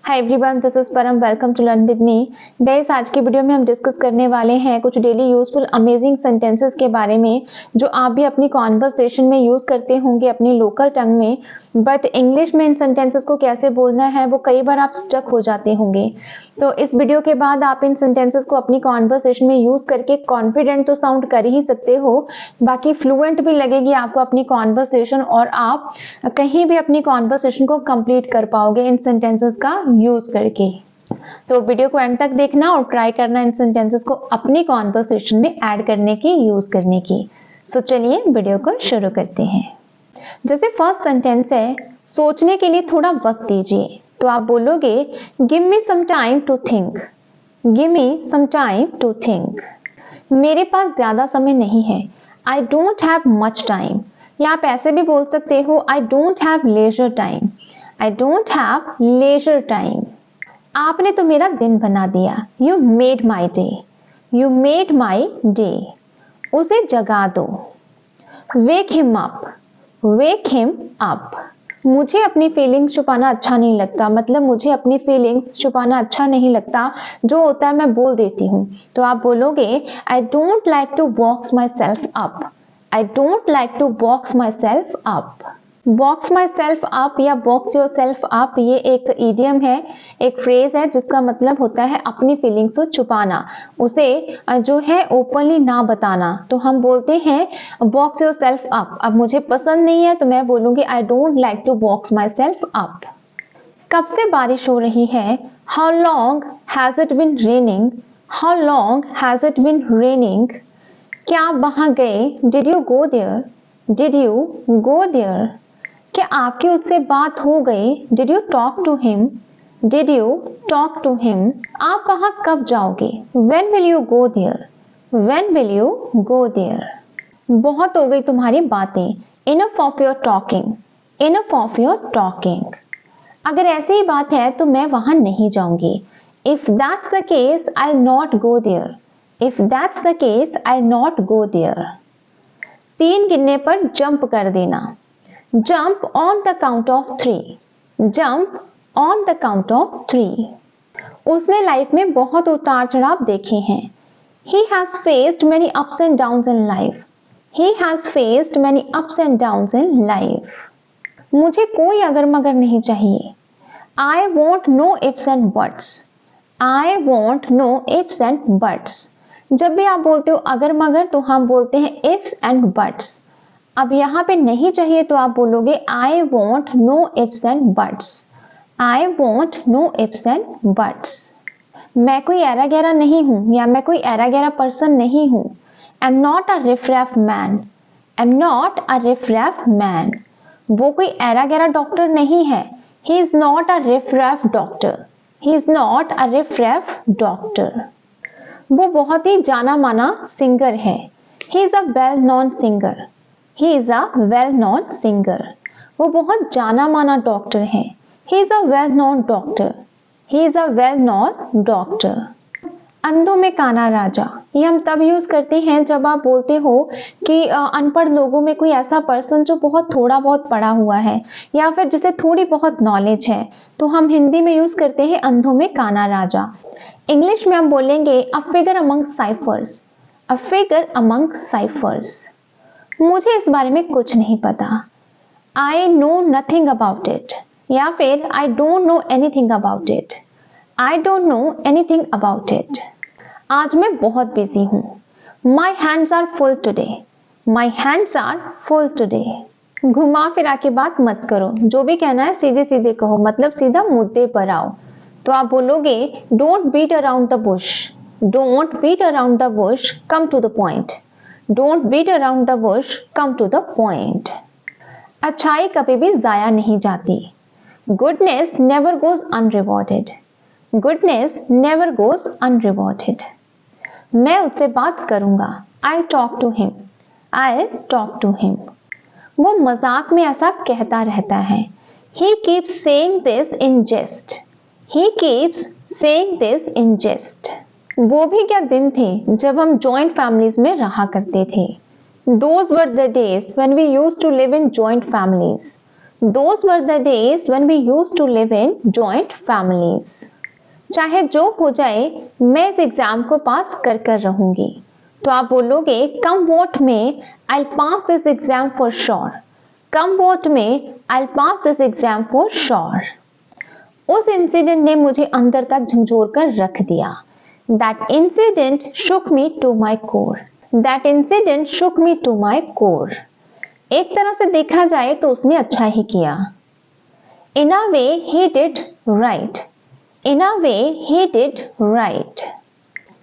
Hi everyone, this is Param. Welcome to learn with me. Guys, आज की video में हम डिस्कस करने वाले हैं कुछ डेली यूजफुल अमेजिंग सेंटेंसेस के बारे में जो आप भी अपनी कॉन्वर्सेशन में यूज करते होंगे अपनी लोकल टंग में, बट इंग्लिश में इन सेंटेंसेस को कैसे बोलना है वो कई बार आप स्टक हो जाते होंगे। तो इस वीडियो के बाद आप इन सेंटेंसेस को अपनी कॉन्वर्सेशन में यूज करके कॉन्फिडेंट तो साउंड कर ही सकते हो, बाकी फ्लुएंट भी लगेगी आपको अपनी कॉन्वर्सेशन और आप कहीं भी अपनी कॉन्वर्सेशन को कंप्लीट कर पाओगे इन सेंटेंसेस का यूज करके। तो वीडियो को एंड तक देखना और ट्राई करना इन सेंटेंसेस को अपनी कॉन्वर्सेशन में ऐड करने की, यूज करने की। सो चलिए वीडियो को शुरू करते हैं। जैसे फर्स्ट सेंटेंस है, सोचने के लिए थोड़ा वक्त दीजिए। तो आप बोलोगे give me some time to think. Give me some time to think. मेरे पास ज्यादा समय नहीं है। I don't have much time. या आप ऐसे भी बोल सकते हो I don't have leisure time. I don't have leisure time. आपने तो मेरा दिन बना दिया। You made my day. You made my day. उसे जगा दो। Wake him up. Wake him up. मुझे अपनी फीलिंग्स छुपाना अच्छा नहीं लगता, मतलब मुझे अपनी फीलिंग्स छुपाना अच्छा नहीं लगता, जो होता है मैं बोल देती हूँ। तो आप बोलोगे I don't like to box myself up. I don't like to box myself up. Box myself up या बॉक्स योर सेल्फ अप, ये एक इडियम है, एक फ्रेज है जिसका मतलब होता है अपनी फीलिंग्स को छुपाना, उसे जो है ओपनली ना बताना। तो हम बोलते हैं बॉक्स योर सेल्फ अप। अब मुझे पसंद नहीं है तो मैं बोलूंगी I don't like to box myself up. कब से बारिश हो रही है? How long has it been raining? How long has it been raining? क्या आप वहां गए? Did you go there? Did you go there? क्या आपकी उससे बात हो गई? Did you talk to him? Did you talk to him? आप वहां कब जाओगे? When will you go there? When will you go there? बहुत हो गई तुम्हारी बातें। Enough of your talking. Enough of your talking. अगर ऐसी ही बात है तो मैं वहां नहीं जाऊंगी। If that's the case I not go there. If that's the case I not go there. 3 गिनने पर जंप कर देना। Jump on the count of 3। Jump on the count of 3। उसने लाइफ में बहुत उतार चढ़ाव देखे हैं। He has faced many ups and downs in life. He has faced many ups and downs in life. मुझे कोई अगर मगर नहीं चाहिए। I want no ifs and buts. I want no ifs and buts. जब भी आप बोलते हो अगर मगर तो हम बोलते हैं ifs and buts. अब यहाँ पे नहीं चाहिए तो आप बोलोगे I want no ifs and buts. I want no ifs and buts. मैं कोई ऐरा गैरा नहीं हूँ या मैं कोई ऐरा गैरा पर्सन नहीं हूँ। I'm not a riff-raff man. I'm not a riff-raff man. वो कोई ऐरा गैरा डॉक्टर नहीं है। He is not a riff-raff doctor. He is not a riff-raff doctor. वो बहुत ही जाना माना सिंगर है। He is a well-known singer. He is a well-known singer. वो बहुत जाना माना डॉक्टर है। He is a well-known doctor. He is a well-known doctor. अंधों में काना राजा, ये हम तब यूज करते हैं जब आप बोलते हो कि अनपढ़ लोगों में कोई ऐसा पर्सन जो बहुत थोड़ा बहुत पढ़ा हुआ है या फिर जिसे थोड़ी बहुत नॉलेज है, तो हम हिंदी में यूज करते हैं अंधों में काना राजा। इंग्लिश में हम बोलेंगे a figure among ciphers. A figure among ciphers. मुझे इस बारे में कुछ नहीं पता। I know nothing about it. या फिर I don't know anything about it. I don't know anything about it. आज मैं बहुत बिजी हूँ। My hands are full today. My hands are full today. घुमा फिरा के बात मत करो, जो भी कहना है सीधे सीधे कहो, मतलब सीधा मुद्दे पर आओ। तो आप बोलोगे don't beat around the bush. Don't beat around the bush, come to the point. Don't beat around the bush, come to the point. अच्छाई कभी भी जाया नहीं जाती। Goodness never goes unrewarded. Goodness never goes unrewarded. मैं उससे बात करूंगा। I'll talk to him. I'll talk to him. वो मजाक में ऐसा कहता रहता है। He keeps saying this in jest. He keeps saying this in jest. वो भी क्या दिन थे जब हम जॉइंट फैमिलीज में रहा करते थे। Those were the days when we used to live in joint families. Those were the days when we used to live in joint families. चाहे जो हो जाए मैं इस एग्जाम को पास कर कर रहूंगी। तो आप बोलोगे come what may, I'll pass this exam for sure. Come what may, I'll pass this exam for sure. उस इंसिडेंट ने मुझे अंदर तक झंझोर कर रख दिया। That incident shook me to my core. That incident shook me to my core. एक तरह से देखा जाए तो उसने अच्छा ही किया। In a way he did right. In a way he did right.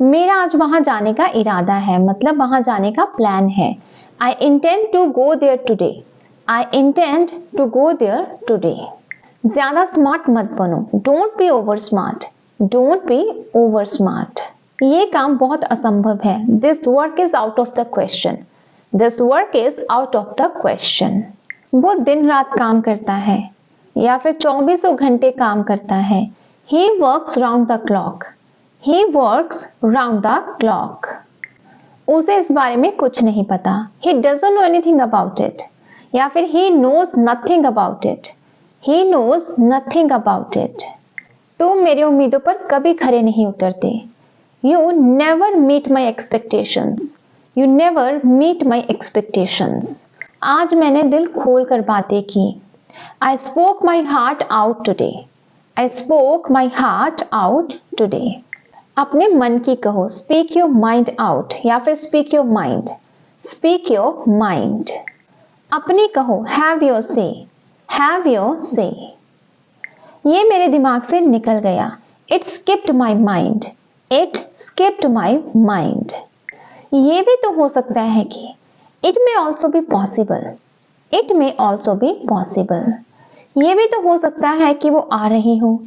मेरा आज वहां जाने का इरादा है, मतलब वहां जाने का प्लान है। I intend to go there today. I intend to go there today. ज्यादा स्मार्ट मत बनो। Don't be over smart. Don't be over smart. ये काम बहुत असंभव है। This work is out of the question. This work is out of the question. वो दिन रात काम करता है या फिर 24 घंटे काम करता है। He works round the clock. He works round the clock. उसे इस बारे में कुछ नहीं पता। He doesn't know anything about it. या फिर he knows nothing about it. He knows nothing about it. तुम मेरी उम्मीदों पर कभी खरे नहीं उतरते। You never meet my expectations. You never meet my expectations. आज मैंने दिल खोल कर बातें की। I spoke my heart out today. I spoke my heart out today. अपने मन की कहो। Speak your mind out या फिर speak your mind. Speak your mind. अपनी कहो। Have your say. Have your say. ये मेरे दिमाग से निकल गया। It skipped my mind. It skipped my mind. ये भी तो हो सकता है कि It may also be possible. It may also be possible. ये भी तो हो सकता है कि वो आ रही हो।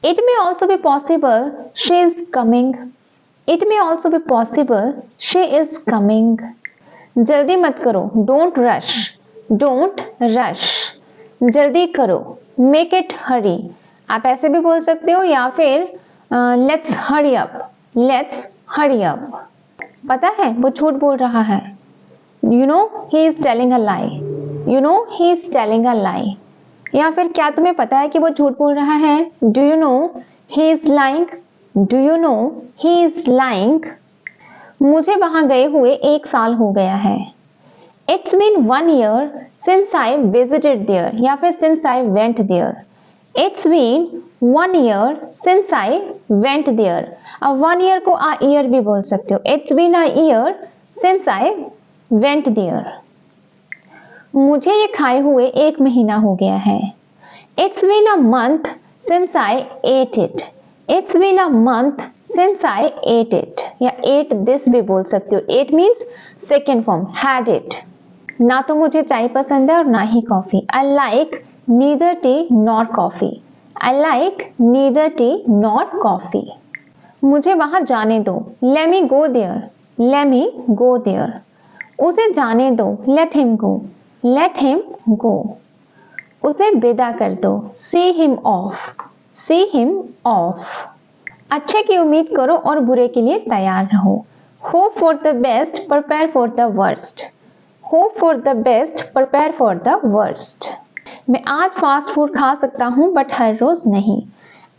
It may also be possible she is coming. It may also be possible she is coming. जल्दी मत करो। Don't rush. Don't rush. जल्दी करो। Make it hurry. आप ऐसे भी बोल सकते हो या फिर let's hurry up. Let's hurry up. पता है वो झूठ बोल रहा है। You know he is telling a lie. You know he is telling a lie. या फिर क्या तुम्हें पता है कि वो झूठ बोल रहा है? Do you know he is lying? Do you know he is lying? मुझे वहां गए हुए 1 साल हो गया है। It's been 1 year since I visited there या फिर since I went there. It's been 1 year since I went there. अब 1 year को a year भी बोल सकते हो। It's been a year since I went there. मुझे ये खाए हुए 1 महीना हो गया है। It's been a month since I ate it. It's been a month since I ate it. या ate this भी बोल सकते हो। Ate means second form, had it. ना तो मुझे चाय पसंद है और ना ही coffee. I like neither tea nor coffee. I like neither tea nor coffee. मुझे वहां जाने दो। Let me go there. Let me go there. उसे जाने दो। Let him go. Let him go. उसे विदा कर दो। See him off. See him off. अच्छे की उम्मीद करो और बुरे के लिए तैयार रहो। Hope for the best, prepare for the worst. Hope for the best, prepare for the worst. मैं आज फास्ट फूड खा सकता हूँ बट हर रोज नहीं।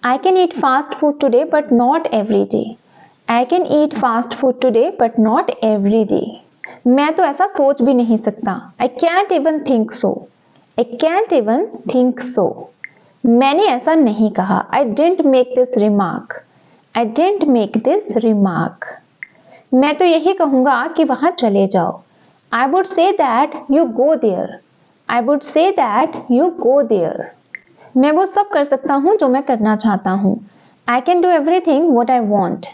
I can eat fast food today but not every day. I can eat fast food today but not every day. मैं तो ऐसा सोच भी नहीं सकता। I can't even think so. I can't even think so. मैंने ऐसा नहीं कहा। I didn't make this remark. I didn't make this remark. मैं तो यही कहूँगा कि वहाँ चले जाओ। I would say that you go there. I would say that you go there. मैं वो सब कर सकता हूँ जो मैं करना चाहता हूँ। I can do everything what I want.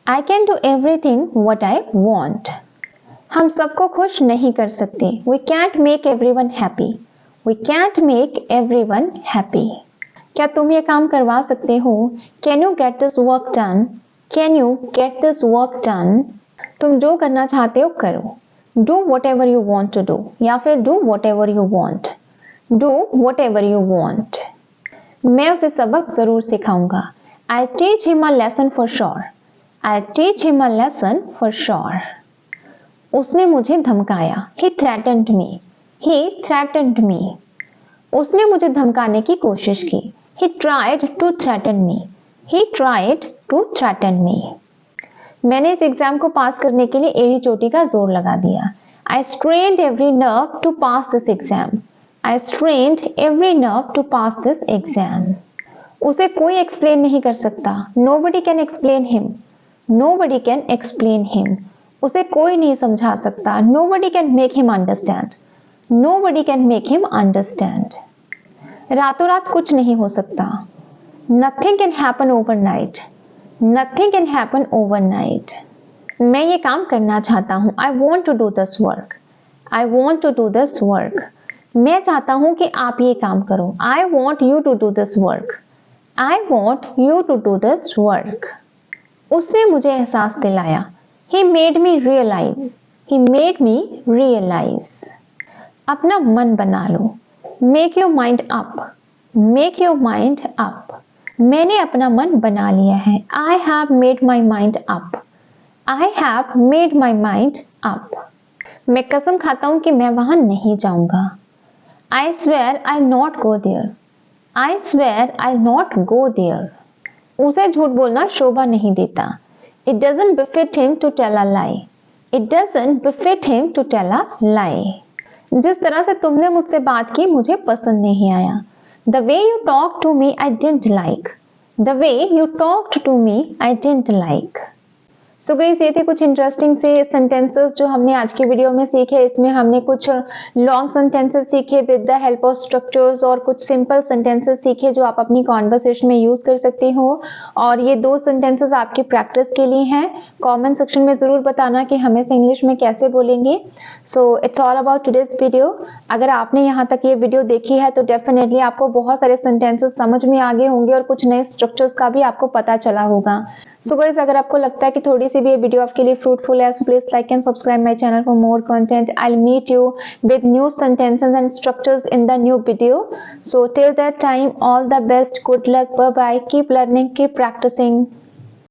I can do everything what I want. हम सबको खुश नहीं कर सकते। We can't make everyone happy. We can't make everyone happy. क्या तुम ये काम करवा सकते हो? Can you get this work done? Can you get this work done? तुम जो करना चाहते हो करो। Do whatever you want to do या फिर do whatever you want. Do whatever you want. मैं उसे सबक जरूर सिखाऊंगा। I'll teach him a lesson for sure. I'll teach him a lesson for sure. उसने मुझे धमकाया। He threatened me. He threatened me. उसने मुझे धमकाने की कोशिश की। He tried to threaten me. He tried to threaten me. मैंने इस एग्जाम को पास करने के लिए एड़ी चोटी का जोर लगा दिया। I strained every nerve to pass this exam. I strained every nerve to pass this exam. उसे कोई एक्सप्लेन नहीं कर सकता। Nobody can explain him. Nobody can explain him. उसे कोई नहीं समझा सकता। Nobody can make him understand. Nobody can make him understand. रातों रात कुछ नहीं हो सकता। Nothing can happen overnight. Nothing can happen overnight. मैं ये काम करना चाहता हूँ। I want to do this work. I want to do this work. मैं चाहता हूँ कि आप ये काम करो। I want you to do this work. I want you to do this work. उसने मुझे एहसास दिलाया। He made me realize. He made me realize. अपना मन बना लो। Make your mind up. Make your mind up. मैंने अपना मन बना लिया है। I have made my mind up. I have made my mind up. मैं कसम खाता हूँ कि मैं वहां नहीं जाऊंगा। I swear I'll not go there. I swear I'll not go there. उसे झूठ बोलना शोभा नहीं देता। It doesn't befit him to tell a lie. It doesn't befit him to tell a lie. जिस तरह से तुमने मुझसे बात की मुझे पसंद नहीं आया। The way you talked to me I didn't like. The way you talked to me I didn't like. So guys ये थे कुछ इंटरेस्टिंग से सेंटेंसेस जो हमने आज की वीडियो में सीखे। इसमें हमने कुछ लॉन्ग सेंटेंसेस सीखे with the help of structures और कुछ सिंपल सेंटेंसेस सीखे जो आप अपनी कॉन्वर्सेशन में यूज कर सकते हो। और ये 2 सेंटेंसेस आपकी प्रैक्टिस के लिए हैं। कमेंट सेक्शन में ज़रूर बताना कि हम इसे इंग्लिश में कैसे बोलेंगे। So it's all about today's video. अगर आपने यहाँ तक ये वीडियो देखी है तो डेफिनेटली आपको बहुत सारे सेंटेंसेस समझ में आ गए होंगे और कुछ नए स्ट्रक्चर्स का भी आपको पता चला होगा। सो गाइस अगर आपको लगता है कि थोड़ी सी भी ये वीडियो आपके लिए फ्रूटफुल है so please like and subscribe my channel for more content. I will meet you with new sentences and structures in the new video. So till that time all the best, good luck, bye bye, keep learning, keep practicing.